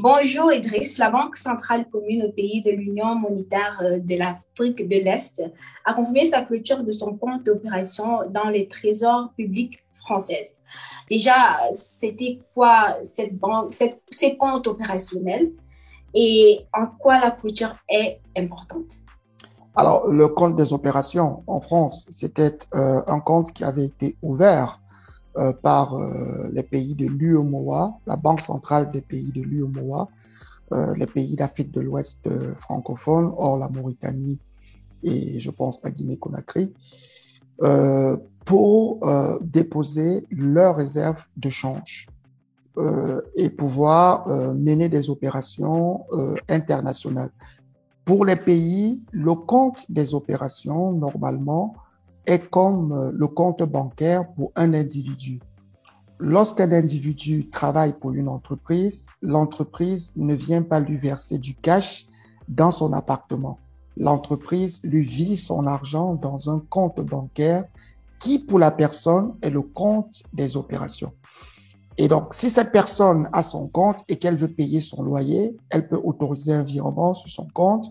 Bonjour Idriss, la Banque centrale commune aux pays de l'Union monétaire de l'Afrique de l'Est a confirmé sa clôture de son compte d'opération dans les trésors publics françaises. Déjà, c'était quoi ces comptes opérationnels et en quoi la clôture est importante? Alors, le compte des opérations en France, c'était un compte qui avait été ouvert par les pays de l'UEMOA, la Banque centrale des pays de l'UEMOA, les pays d'Afrique de l'Ouest francophones, hors la Mauritanie et je pense la Guinée-Conakry, euh, pour déposer leurs réserves de change et pouvoir mener des opérations internationales. Pour les pays, le compte des opérations, normalement, est comme le compte bancaire pour un individu. Lorsqu'un individu travaille pour une entreprise, l'entreprise ne vient pas lui verser du cash dans son appartement. L'entreprise lui vit son argent dans un compte bancaire qui, pour la personne, est le compte des opérations. Et donc, si cette personne a son compte et qu'elle veut payer son loyer, elle peut autoriser un virement sur son compte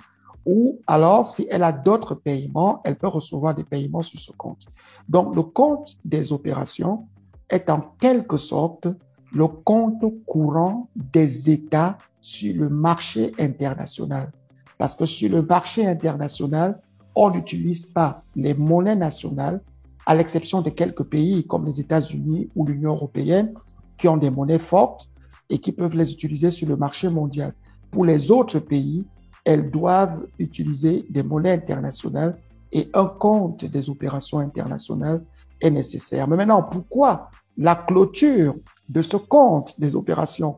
ou alors, si elle a d'autres paiements, elle peut recevoir des paiements sur ce compte. Donc, le compte des opérations est en quelque sorte le compte courant des États sur le marché international. Parce que sur le marché international, on n'utilise pas les monnaies nationales, à l'exception de quelques pays comme les États-Unis ou l'Union européenne, qui ont des monnaies fortes et qui peuvent les utiliser sur le marché mondial. Pour les autres pays, elles doivent utiliser des monnaies internationales et un compte des opérations internationales est nécessaire. Mais maintenant, pourquoi la clôture de ce compte des opérations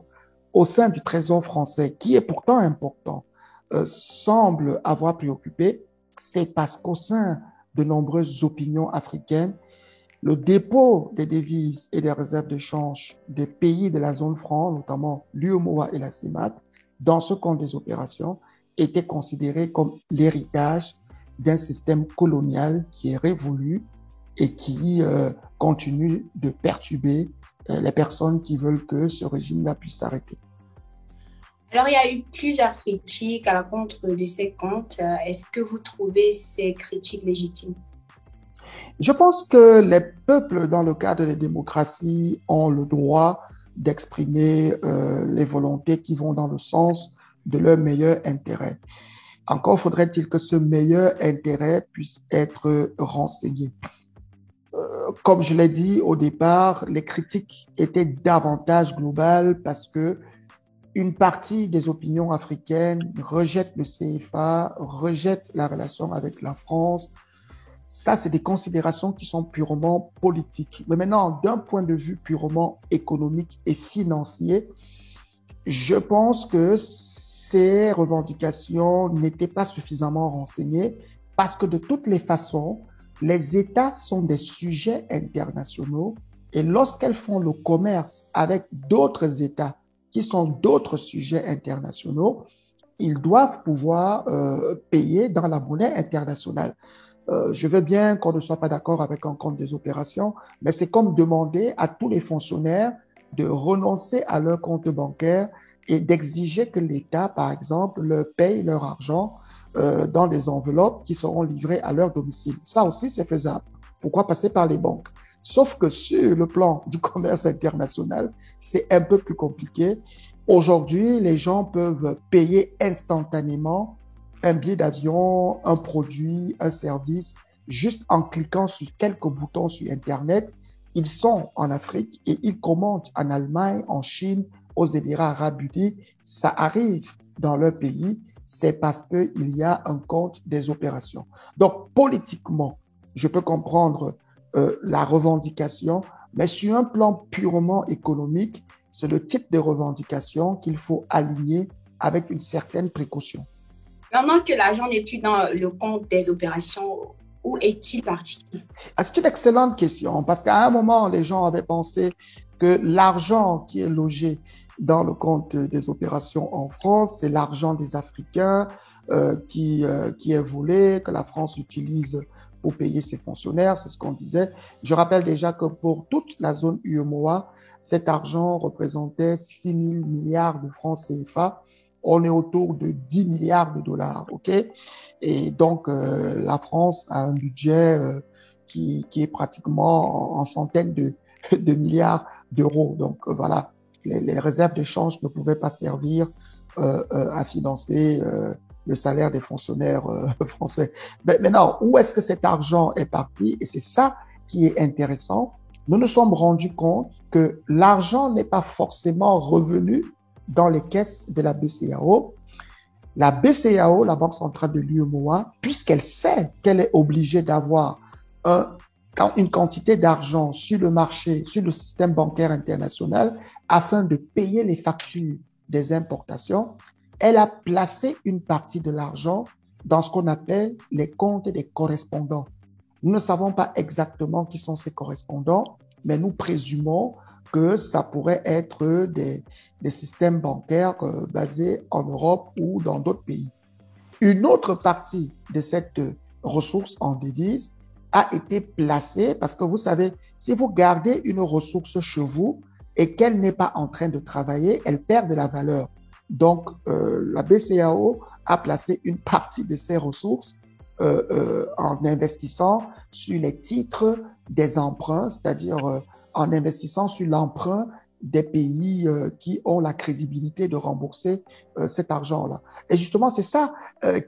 au sein du Trésor français, qui est pourtant important, semble avoir préoccupé? C'est parce qu'au sein de nombreuses opinions africaines, le dépôt des devises et des réserves de change des pays de la zone franc, notamment l'UEMOA et la CEMAC, dans ce compte des opérations, était considéré comme l'héritage d'un système colonial qui est révolu et qui continue de perturber les personnes qui veulent que ce régime-là puisse s'arrêter. Alors, il y a eu plusieurs critiques à l'encontre de ces comptes. Est-ce que vous trouvez ces critiques légitimes? Je pense que les peuples, dans le cadre des démocraties, ont le droit d'exprimer les volontés qui vont dans le sens de leur meilleur intérêt. Encore faudrait-il que ce meilleur intérêt puisse être renseigné. Comme je l'ai dit au départ, les critiques étaient davantage globales parce que une partie des opinions africaines rejette le CFA, rejette la relation avec la France. Ça, c'est des considérations qui sont purement politiques. Mais maintenant, d'un point de vue purement économique et financier, je pense que ces revendications n'étaient pas suffisamment renseignées parce que de toutes les façons, les États sont des sujets internationaux et lorsqu'elles font le commerce avec d'autres États qui sont d'autres sujets internationaux, ils doivent pouvoir payer dans la monnaie internationale. Je veux bien qu'on ne soit pas d'accord avec un compte des opérations, mais c'est comme demander à tous les fonctionnaires de renoncer à leur compte bancaire et d'exiger que l'État, par exemple, leur paye leur argent dans des enveloppes qui seront livrées à leur domicile. Ça aussi, c'est faisable. Pourquoi passer par les banques? Sauf que sur le plan du commerce international, c'est un peu plus compliqué. Aujourd'hui, les gens peuvent payer instantanément un billet d'avion, un produit, un service, juste en cliquant sur quelques boutons sur Internet. Ils sont en Afrique et ils commandent en Allemagne, en Chine, aux Émirats arabes unis. Ça arrive dans leur pays, c'est parce qu'il y a un compte des opérations. Donc, politiquement, je peux comprendre la revendication, mais sur un plan purement économique, c'est le type de revendication qu'il faut aligner avec une certaine précaution. Maintenant que l'argent n'est plus dans le compte des opérations, où est-il parti? Ah, c'est une excellente question parce qu'à un moment, les gens avaient pensé que l'argent qui est logé dans le compte des opérations en France, c'est l'argent des Africains qui est volé, que la France utilise pour payer ses fonctionnaires, c'est ce qu'on disait. Je rappelle déjà que pour toute la zone UEMOA, cet argent représentait 6 000 milliards de francs CFA. On est autour de 10 milliards de dollars, ok? Et donc, la France a un budget qui est pratiquement en centaines de milliards d'euros. Donc, voilà, les réserves de change ne pouvaient pas servir à financer le salaire des fonctionnaires français. Mais maintenant, où est-ce que cet argent est parti? Et c'est ça qui est intéressant. Nous nous sommes rendus compte que l'argent n'est pas forcément revenu dans les caisses de la BCEAO. La BCEAO, la Banque centrale de l'UEMOA, puisqu'elle sait qu'elle est obligée d'avoir une quantité d'argent sur le marché, sur le système bancaire international, afin de payer les factures des importations, elle a placé une partie de l'argent dans ce qu'on appelle les comptes des correspondants. Nous ne savons pas exactement qui sont ces correspondants, mais nous présumons que ça pourrait être des systèmes bancaires basés en Europe ou dans d'autres pays. Une autre partie de cette ressource en devise a été placée parce que vous savez, si vous gardez une ressource chez vous et qu'elle n'est pas en train de travailler, elle perd de la valeur. Donc, la BCEAO a placé une partie de ses ressources en investissant sur les titres des emprunts, c'est-à-dire en investissant sur l'emprunt des pays qui ont la crédibilité de rembourser cet argent-là. Et justement, c'est ça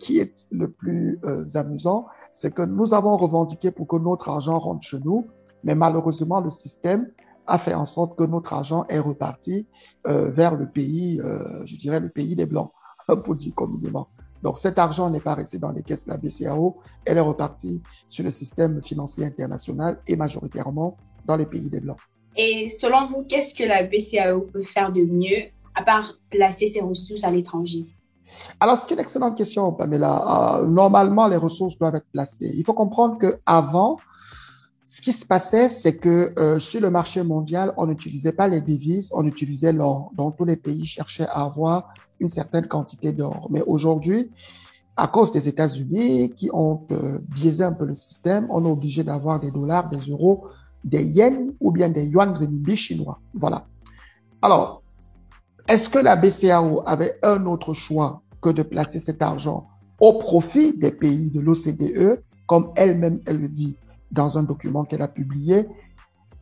qui est le plus amusant, c'est que nous avons revendiqué pour que notre argent rentre chez nous, mais malheureusement, le système a fait en sorte que notre argent est reparti vers le pays, je dirais le pays des Blancs, pour dire communément. Donc, cet argent n'est pas resté dans les caisses de la BCEAO, elle est repartie sur le système financier international et majoritairement dans les pays des Blancs. Et selon vous, qu'est-ce que la BCEAO peut faire de mieux à part placer ses ressources à l'étranger? Alors, c'est une excellente question, Pamela. Normalement, les ressources doivent être placées. Il faut comprendre qu'avant, ce qui se passait, c'est que sur le marché mondial, on n'utilisait pas les devises, on utilisait l'or. Donc, tous les pays cherchaient à avoir une certaine quantité d'or. Mais aujourd'hui, à cause des États-Unis qui ont biaisé un peu le système, on est obligé d'avoir des dollars, des euros, des yens ou bien des yuan renminbi chinois. Voilà. Alors, est-ce que la BCEAO avait un autre choix que de placer cet argent au profit des pays de l'OCDE, comme elle-même, elle le dit dans un document qu'elle a publié?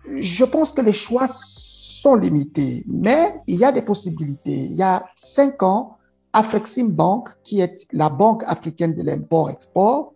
Je pense que les choix sont limités, mais il y a des possibilités. Il y a 5 ans, Afreximbank, qui est la banque africaine de l'import-export,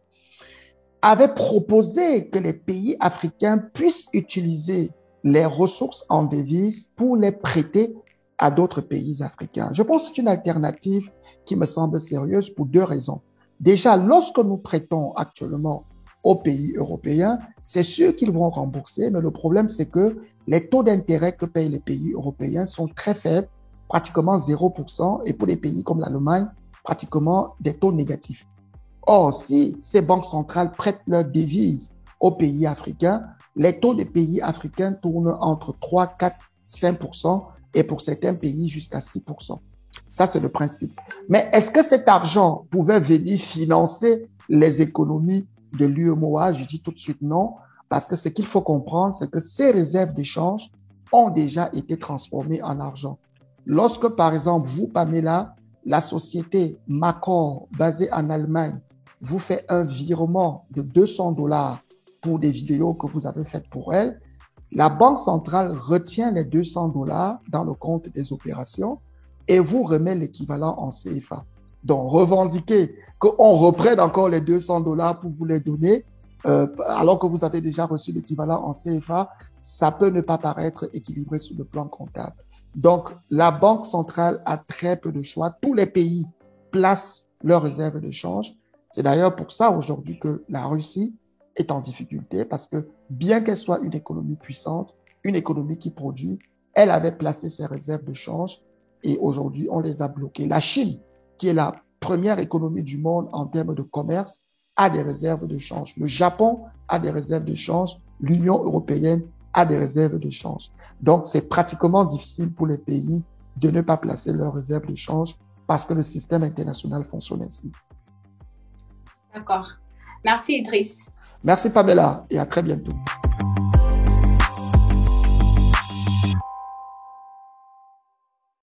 avait proposé que les pays africains puissent utiliser les ressources en devises pour les prêter à d'autres pays africains. Je pense que c'est une alternative qui me semble sérieuse pour 2 raisons. Déjà, lorsque nous prêtons actuellement aux pays européens, c'est sûr qu'ils vont rembourser, mais le problème, c'est que les taux d'intérêt que payent les pays européens sont très faibles, pratiquement 0%, et pour les pays comme l'Allemagne, pratiquement des taux négatifs. Or, si ces banques centrales prêtent leurs devises aux pays africains, les taux des pays africains tournent entre 3, 4, 5% et pour certains pays jusqu'à 6%. Ça, c'est le principe. Mais est-ce que cet argent pouvait venir financer les économies de l'UEMOA? Je dis tout de suite non, parce que ce qu'il faut comprendre, c'est que ces réserves d'échange ont déjà été transformées en argent. Lorsque, par exemple, vous, Pamela, la société Macor, basée en Allemagne, vous fait un virement de 200 $ pour des vidéos que vous avez faites pour elle, la Banque centrale retient les 200 $ dans le compte des opérations et vous remet l'équivalent en CFA. Donc, revendiquer qu'on reprenne encore les 200 $ pour vous les donner, alors que vous avez déjà reçu l'équivalent en CFA, ça peut ne pas paraître équilibré sur le plan comptable. Donc, la Banque centrale a très peu de choix. Tous les pays placent leurs réserves de change. C'est d'ailleurs pour ça aujourd'hui que la Russie est en difficulté parce que bien qu'elle soit une économie puissante, une économie qui produit, elle avait placé ses réserves de change et aujourd'hui on les a bloquées. La Chine, qui est la première économie du monde en termes de commerce, a des réserves de change. Le Japon a des réserves de change. L'Union européenne a des réserves de change. Donc c'est pratiquement difficile pour les pays de ne pas placer leurs réserves de change parce que le système international fonctionne ainsi. D'accord. Merci Idriss. Merci Pamela et à très bientôt.